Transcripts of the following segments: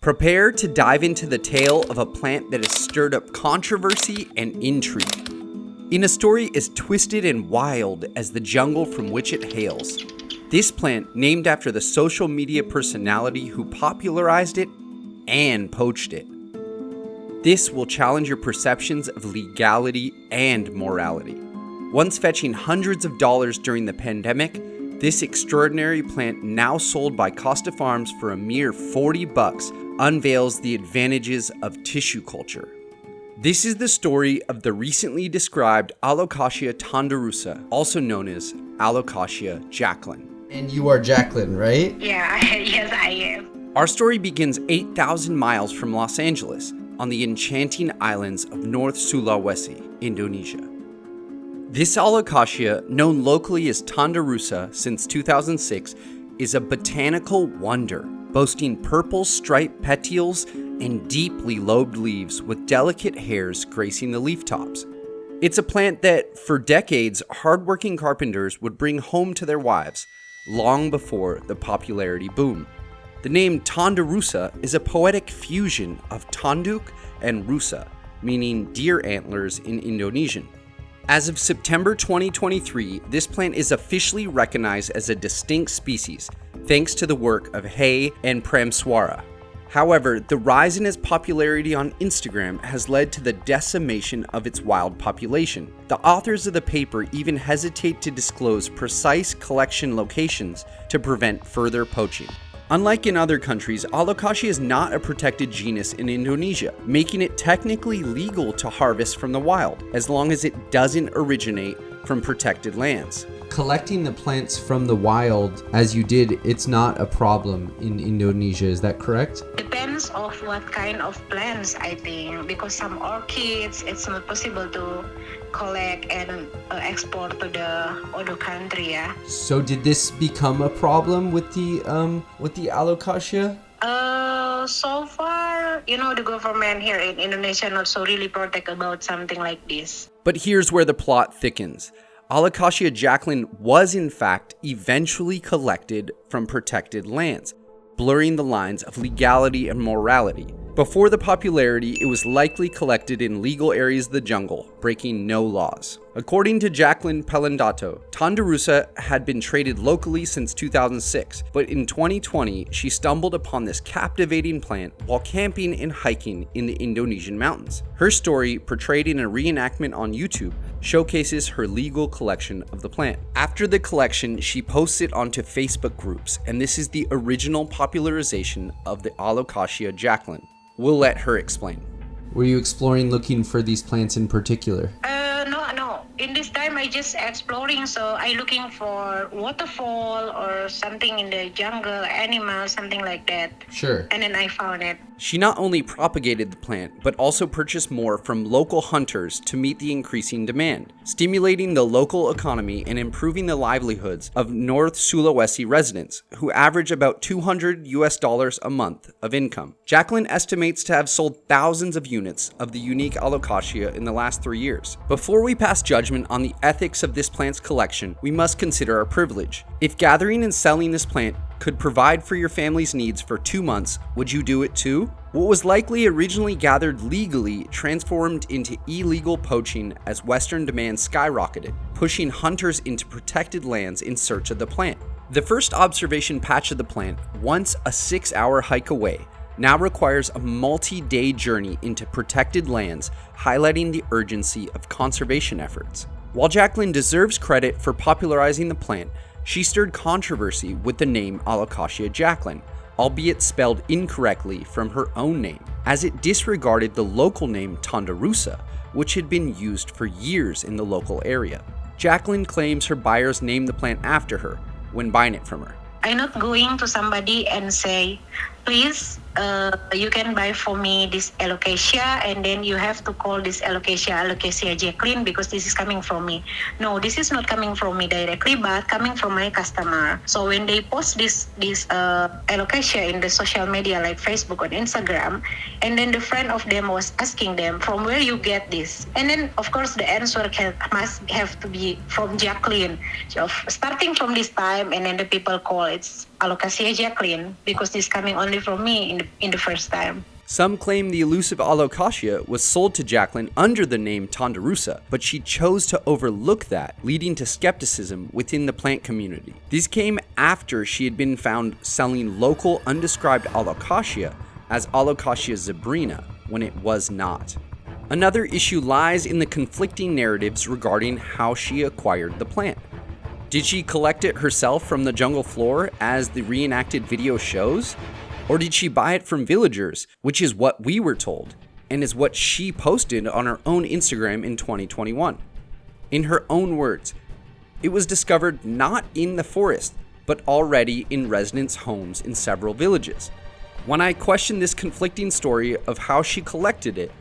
Prepare to dive into the tale of a plant that has stirred up controversy and intrigue. In a story as twisted and wild as the jungle from which it hails, this plant, named after the social media personality who popularized it and poached it. This will challenge your perceptions of legality and morality. Once fetching hundreds of dollars during the pandemic, this extraordinary plant, now sold by Costa Farms for a mere $40, unveils the advantages of tissue culture. This is the story of the recently described Alocasia tandurusa, also known as Alocasia Jacklyn. And you are Jacklyn, right? Yeah, yes I am. Our story begins 8,000 miles from Los Angeles on the enchanting islands of North Sulawesi, Indonesia. This Alocasia, known locally as Tanurusa since 2006, is a botanical wonder, boasting purple striped petioles and deeply lobed leaves with delicate hairs gracing the leaf tops. It's a plant that, for decades, hardworking carpenters would bring home to their wives, long before the popularity boom. The name Tanurusa is a poetic fusion of tanduk and rusa, meaning deer antlers in Indonesian. As of September 2023, this plant is officially recognized as a distinct species, thanks to the work of Hay and Pramswara. However, the rise in its popularity on Instagram has led to the decimation of its wild population. The authors of the paper even hesitate to disclose precise collection locations to prevent further poaching. Unlike in other countries, Alocasia is not a protected genus in Indonesia, making it technically legal to harvest from the wild, as long as it doesn't originate from protected lands. Collecting the plants from the wild, as you did, it's not a problem in Indonesia, is that correct? Depends of what kind of plants, I think, because some orchids, it's not possible to collect and export to the other country, yeah. So did this become a problem with the Alocasia? So far, the government here in Indonesia not so really protect about something like this. But here's where the plot thickens. Alocasia Jacklyn was in fact eventually collected from protected lands, blurring the lines of legality and morality. Before the popularity, it was likely collected in legal areas of the jungle, breaking no laws. According to Jacklyn Pelendato, Tanurusa had been traded locally since 2006, but in 2020, she stumbled upon this captivating plant while camping and hiking in the Indonesian mountains. Her story, portrayed in a reenactment on YouTube, showcases her legal collection of the plant. After the collection, she posts it onto Facebook groups, and this is the original popularization of the Alocasia Jacklyn. We'll let her explain. Were you exploring looking for these plants in particular? No. In this time, I just exploring, so I looking for waterfall or something in the jungle, animal, something like that. Sure. And then I found it. She not only propagated the plant, but also purchased more from local hunters to meet the increasing demand, stimulating the local economy and improving the livelihoods of North Sulawesi residents, who average about $200 a month of income. Jacklyn estimates to have sold thousands of units of the unique Alocasia in the last 3 years. Before we pass judgment on the ethics of this plant's collection, we must consider our privilege. If gathering and selling this plant could provide for your family's needs for 2 months, would you do it too? What was likely originally gathered legally transformed into illegal poaching as Western demand skyrocketed, pushing hunters into protected lands in search of the plant. The first observation patch of the plant, once a 6-hour hike away, now requires a multi-day journey into protected lands, highlighting the urgency of conservation efforts. While Jacklyn deserves credit for popularizing the plant, she stirred controversy with the name Alocasia Jacklyn, albeit spelled incorrectly from her own name, as it disregarded the local name Tanurusa, which had been used for years in the local area. Jacklyn claims her buyers named the plant after her when buying it from her. I'm not going to somebody and say, please, you can buy for me this Alocasia, and then you have to call this Alocasia Jacklyn because this is coming from me. No, this is not coming from me directly, but coming from my customer. So when they post this Alocasia in the social media like Facebook or Instagram, and then the friend of them was asking them, from where you get this? And then, of course, the answer must have to be from Jacklyn. So starting from this time, and then the people call, it's Alocasia Jacklyn because this coming only from me in the first time. Some claim the elusive Alocasia was sold to Jacklyn under the name Tanurusa, but she chose to overlook that, leading to skepticism within the plant community. This came after she had been found selling local undescribed Alocasia as Alocasia Zebrina, when it was not. Another issue lies in the conflicting narratives regarding how she acquired the plant. Did she collect it herself from the jungle floor as the reenacted video shows? Or did she buy it from villagers, which is what we were told, and is what she posted on her own Instagram in 2021? In her own words, it was discovered not in the forest, but already in residents' homes in several villages. When I questioned this conflicting story of how she collected it,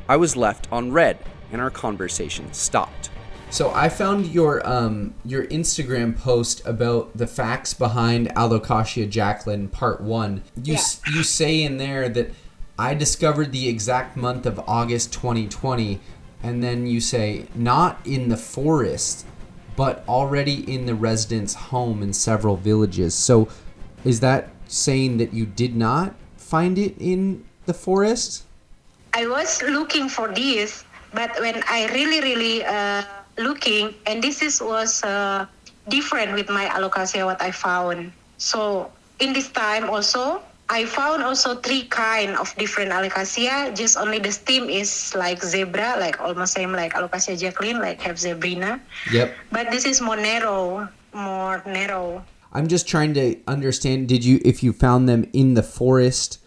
I was left on red, and our conversation stopped. So I found your Instagram post about the facts behind Alocasia Jacklyn Part 1. You say in there that I discovered the exact month of August 2020, and then you say not in the forest, but already in the resident's home in several villages. So is that saying that you did not find it in the forest? I was looking for this, but when I really looking, and was different with my Alocasia what I found. So in this time also, I found also 3 kind of different Alocasia. Just only the stem is like zebra, like almost same like Alocasia Jacklyn, like have Zebrina. Yep. But this is more narrow. I'm just trying to understand, if you found them in the forest?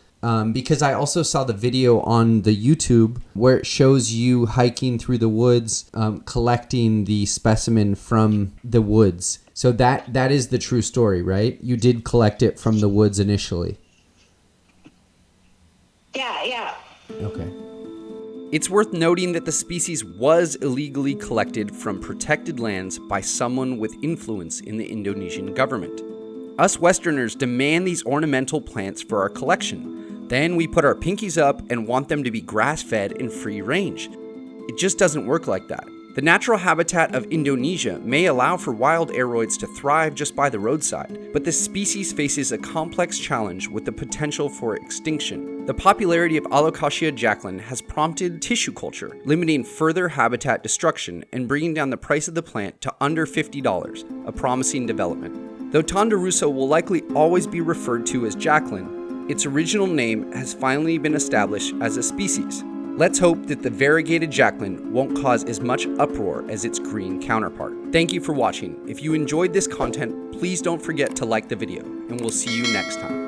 Because I also saw the video on the YouTube where it shows you hiking through the woods, collecting the specimen from the woods. So that is the true story, right? You did collect it from the woods initially. Yeah. Okay. It's worth noting that the species was illegally collected from protected lands by someone with influence in the Indonesian government. Us Westerners demand these ornamental plants for our collection. Then we put our pinkies up and want them to be grass-fed and free range. It just doesn't work like that. The natural habitat of Indonesia may allow for wild aroids to thrive just by the roadside, but this species faces a complex challenge with the potential for extinction. The popularity of Alocasia Jacklyn has prompted tissue culture, limiting further habitat destruction and bringing down the price of the plant to under $50, a promising development. Though Tanurusa will likely always be referred to as Jacklyn, its original name has finally been established as a species. Let's hope that the variegated Jacklyn won't cause as much uproar as its green counterpart. Thank you for watching. If you enjoyed this content, please don't forget to like the video, and we'll see you next time.